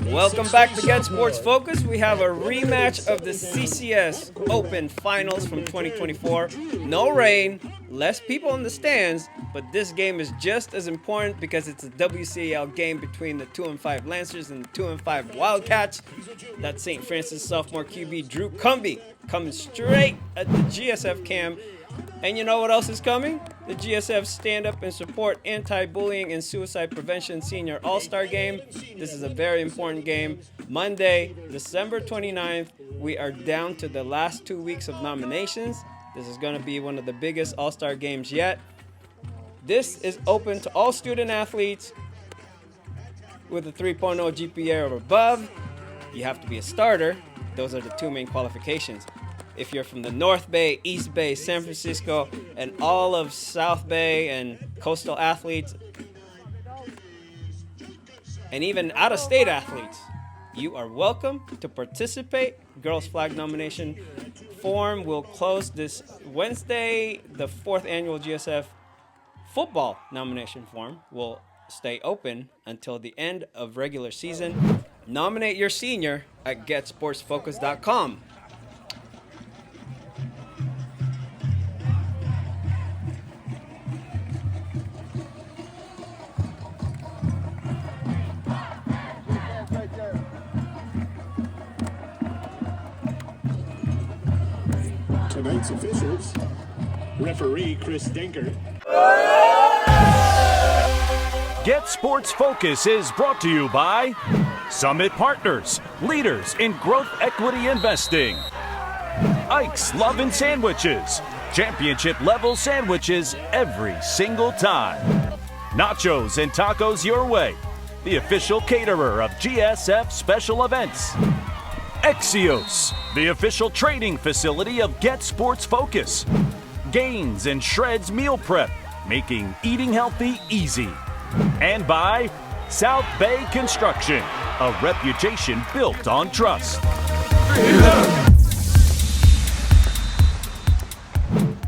Welcome back to Get Sports Focus. We have a rematch of the CCS Open Finals from 2024. No rain, less people in the stands, but this game is just as important because it's a WCAL game between the 2-5 Lancers and the 2-5 Wildcats. That's St. Francis sophomore QB Drew Cumby coming straight at the GSF cam. And you know what else is coming? The GSF Stand Up and Support Anti-Bullying and Suicide Prevention Senior All-Star Game. This is a very important game. Monday, December 29th, we are down to the last 2 weeks of nominations. This is going to be one of the biggest All-Star games yet. This is open to all student athletes with a 3.0 GPA or above. You have to be a starter. Those are the two main qualifications. If you're from the North Bay, East Bay, San Francisco, and all of South Bay and coastal athletes, and even out-of-state athletes, you are welcome to participate. Girls Flag nomination form will close this Wednesday. The 4th annual GSF football nomination form will stay open until the end of regular season. Nominate your senior at GetSportsFocus.com. Tonight's officials, referee Chris Denker. Get Sports Focus is brought to you by Summit Partners, leaders in growth equity investing. Ike's Lovin' Sandwiches, championship level sandwiches every single time. Nachos and tacos your way, the official caterer of GSF special events. Exios, the official training facility of Get Sports Focus. Gains and Shreds Meal Prep, making eating healthy easy. And by South Bay Construction, a reputation built on trust.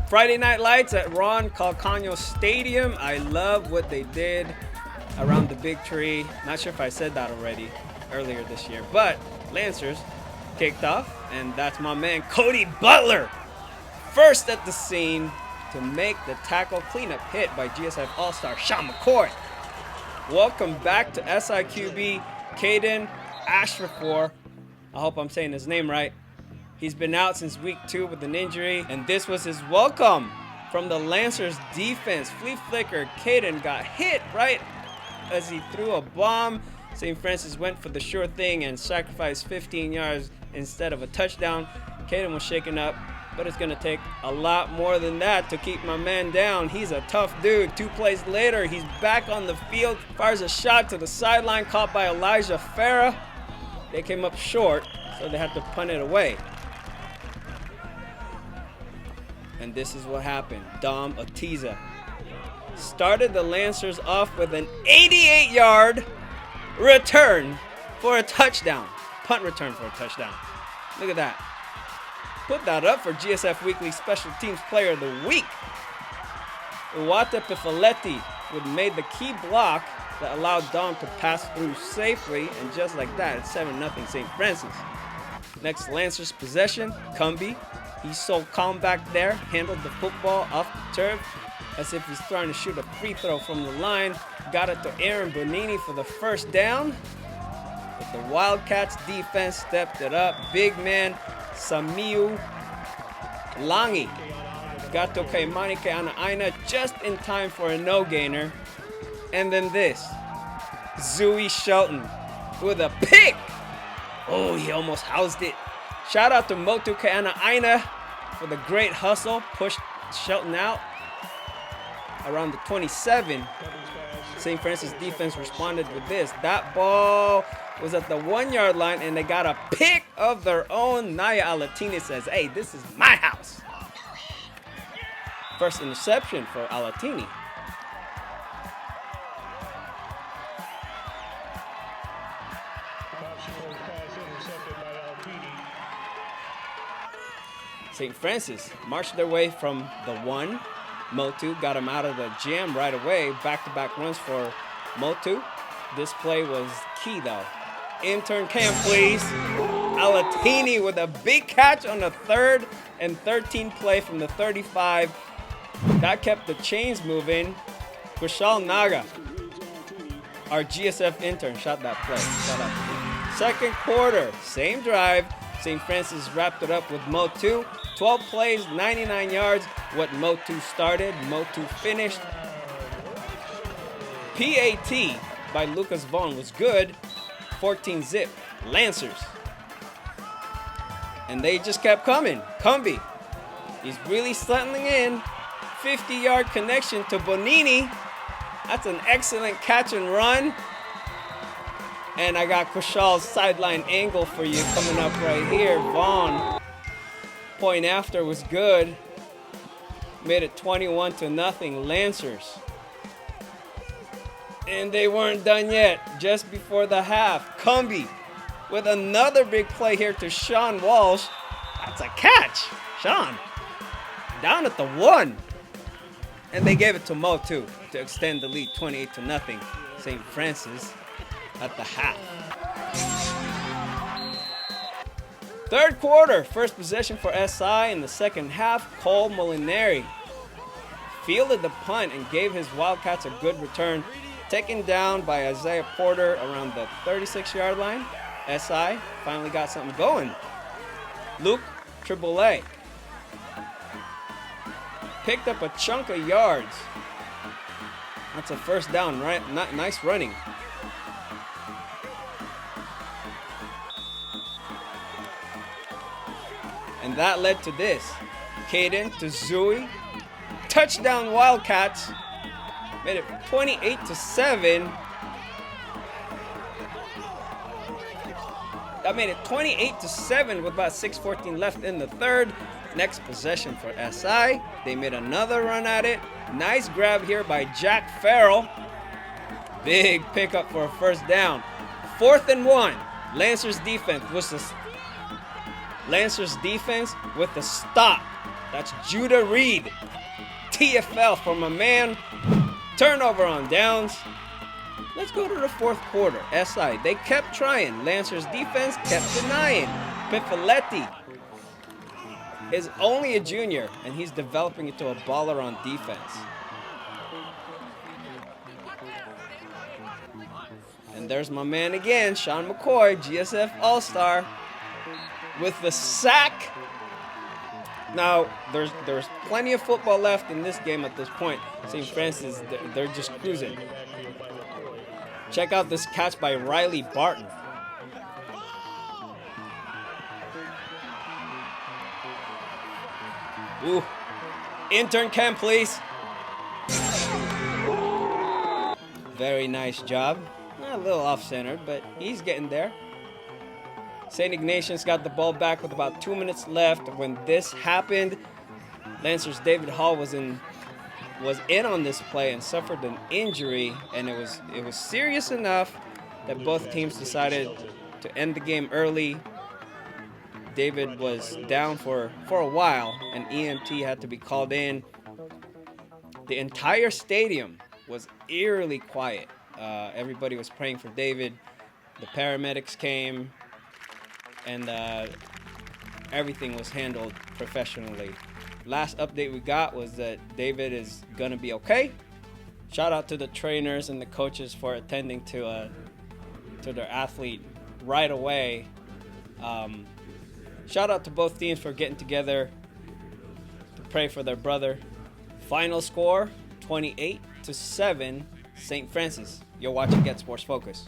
Friday Night Lights at Ron Calcano Stadium. I love what they did around the big tree. Not sure if I said that already earlier this year, but Lancers kicked off, and that's my man Cody Butler, first at the scene to make the tackle cleanup hit by GSF All-Star Sean McCoy. Welcome back to SIQB, Caden Ashford. I hope I'm saying his name right. He's been out since week 2 with an injury, and this was his welcome from the Lancers defense. Flea flicker, Caden got hit right as he threw a bomb. St. Francis went for the sure thing and sacrificed 15 yards instead of a touchdown. Caden was shaken up, but it's going to take a lot more than that to keep my man down. He's a tough dude. 2 plays later, he's back on the field, fires a shot to the sideline, caught by Elijah Farah. They came up short, so they had to punt it away. And this is what happened. Dom Atiza started the Lancers off with an 88-yard return for a touchdown. Punt return for a touchdown. Look at that. Put that up for GSF Weekly Special Teams Player of the Week. Uwata Pifaletti would made the key block that allowed Dom to pass through safely, and just like that, it's 7-0 St. Francis. Next Lancers possession, Cumby. He's so calm back there, handled the football off the turf as if he's trying to shoot a free throw from the line. Got it to Aaron Bonini for the first down. But the Wildcats defense stepped it up. Big man Samiu Langi got to Kaimani Keanaaina just in time for a no-gainer. And then this, Zooey Shelton with a pick. Oh, he almost housed it. Shout out to Motu Keanaaina for the great hustle. Pushed Shelton out around the 27. St. Francis defense responded with this. That ball was at the 1-yard line, and they got a pick of their own. Naya Alatini says, hey, this is my house. First interception for Alatini. St. Francis marched their way from the 1. Motu got him out of the jam right away. Back-to-back runs for Motu. This play was key, though. Intern cam, please. Alatini with a big catch on the 3rd and 13 play from the 35. That kept the chains moving. Kushal Naga, our GSF intern, shot that play. Shut up. Second quarter, same drive. St. Francis wrapped it up with Mo2. 12 plays, 99 yards. What Mo2 started, Mo2 finished. PAT by Lucas Vaughn was good. 14 zip. Lancers. And they just kept coming. Cumby. He's really settling in. 50-yard connection to Bonini. That's an excellent catch and run. And I got Kushal's sideline angle for you coming up right here. Vaughn. Point after was good. Made it 21-0. Lancers. And they weren't done yet. Just before the half. Cumby with another big play here to Sean Walsh. That's a catch. Sean. Down at the 1. And they gave it to Mo too to extend the lead 28-0. St. Francis at the half. Third quarter, first possession for SI in the second half. Cole Molinari fielded the punt and gave his Wildcats a good return. Taken down by Isaiah Porter around the 36-yard line. SI finally got something going. Luke Triboulet picked up a chunk of yards. That's a first down, right? Nice running. And that led to this. Caden to Zui. Touchdown Wildcats. Made it 28-7. That made it 28-7 with about 6:14 left in the third. Next possession for SI. They made another run at it. Nice grab here by Jack Farrell. Big pickup for a first down. 4th and 1. Lancers defense with the stop. That's Judah Reed. TFL from a man. Turnover on downs. Let's go to the fourth quarter. SI, they kept trying. Lancers defense kept denying. Pifoletti is only a junior, and he's developing into a baller on defense. And there's my man again, Sean McCoy, GSF All-Star, with the sack. Now, there's plenty of football left in this game at this point. St. Francis, they're just cruising. Check out this catch by Riley Barton. Ooh. Intern cam, please. Very nice job. A little off-centered, but he's getting there. St. Ignatius got the ball back with about 2 minutes left when this happened. Lancers David Hall was in on this play and suffered an injury, and it was serious enough that both teams decided to end the game early. David was down for a while, and EMT had to be called in. The entire stadium was eerily quiet. Everybody was praying for David. The paramedics came, and everything was handled professionally. Last update we got was that David is gonna be okay. Shout out to the trainers and the coaches for attending to their athlete right away. Shout out to both teams for getting together to pray for their brother. Final score, 28-7, St. Francis. You're watching Get Sports Focus.